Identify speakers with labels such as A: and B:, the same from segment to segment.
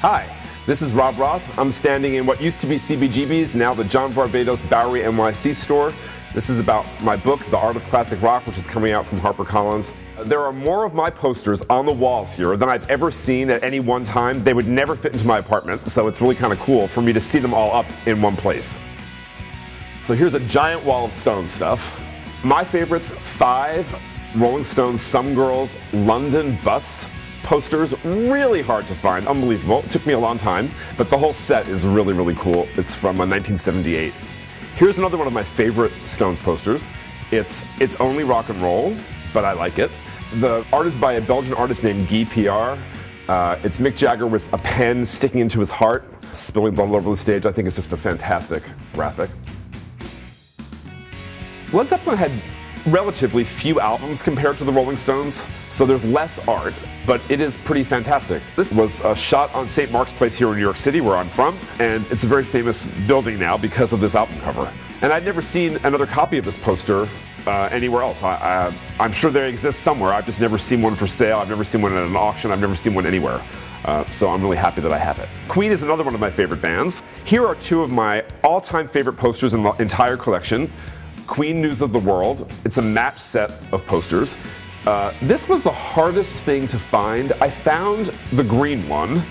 A: Hi, this is Rob Roth. I'm standing in what used to be CBGBs, now the John Varvatos Bowery NYC store. This is about my book, The Art of Classic Rock, which is coming out from HarperCollins. There are more of my posters on the walls here than I've ever seen at any one time. They would never fit into my apartment, so it's really kind of cool for me to see them all up in one place. So here's a giant wall of Stone stuff. My favorites: 5 Rolling Stones Some Girls London bus posters. Really hard to find, unbelievable. It took me a long time, but the whole set is really, really cool. It's from 1978. Here's another one of my favorite Stones posters. It's only rock and roll, but I like it. The art is by a Belgian artist named Guy PR. It's Mick Jagger with a pen sticking into his heart, spilling blood all over the stage. I think it's just a fantastic graphic. Led Zeppelin had relatively few albums compared to the Rolling Stones, so there's less art, but it is pretty fantastic. This was shot on St. Mark's Place here in New York City, where I'm from, and it's a very famous building now because of this album cover. And I'd never seen another copy of this poster anywhere else. I'm sure they exist somewhere. I've just never seen one for sale. I've never seen one at an auction. I've never seen one anywhere. So I'm really happy that I have it. Queen is another one of my favorite bands. Here are 2 of my all-time favorite posters in the entire collection. Queen News of the World. It's a match set of posters. This was the hardest thing to find. I found the green one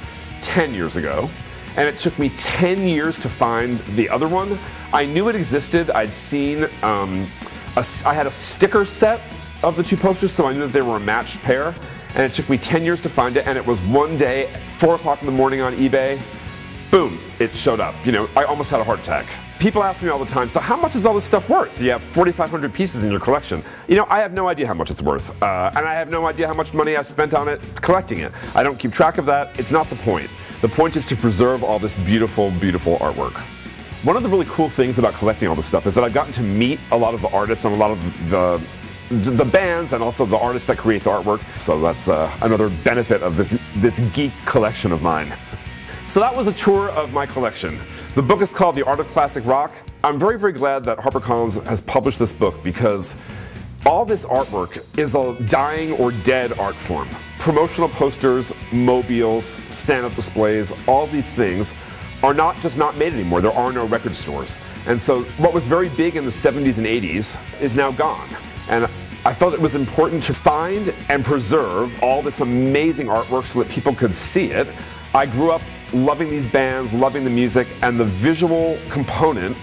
A: 10 years ago, and it took me 10 years to find the other one. I knew it existed. I'd seen, I had a sticker set of the 2 posters, so I knew that they were a matched pair, and it took me 10 years to find it, and it was one day, 4 o'clock in the morning on eBay, boom, it showed up. You know, I almost had a heart attack. People ask me all the time, so how much is all this stuff worth? You have 4,500 pieces in your collection. You know, I have no idea how much it's worth. And I have no idea how much money I spent on it collecting it. I don't keep track of that. It's not the point. The point is to preserve all this beautiful, beautiful artwork. One of the really cool things about collecting all this stuff is that I've gotten to meet a lot of the artists and a lot of the bands and also the artists that create the artwork. So that's another benefit of this geek collection of mine. So that was a tour of my collection. The book is called The Art of Classic Rock. I'm very, very glad that HarperCollins has published this book because all this artwork is a dying or dead art form. Promotional posters, mobiles, stand-up displays, all these things are not made anymore. There are no record stores. And so what was very big in the 70s and 80s is now gone. And I felt it was important to find and preserve all this amazing artwork so that people could see it. I grew up loving these bands, loving the music, and the visual component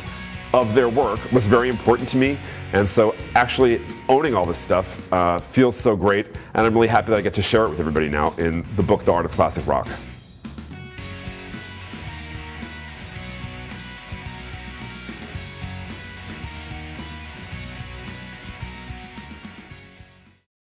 A: of their work was very important to me. And so actually owning all this stuff feels so great, and I'm really happy that I get to share it with everybody now in the book, The Art of Classic Rock.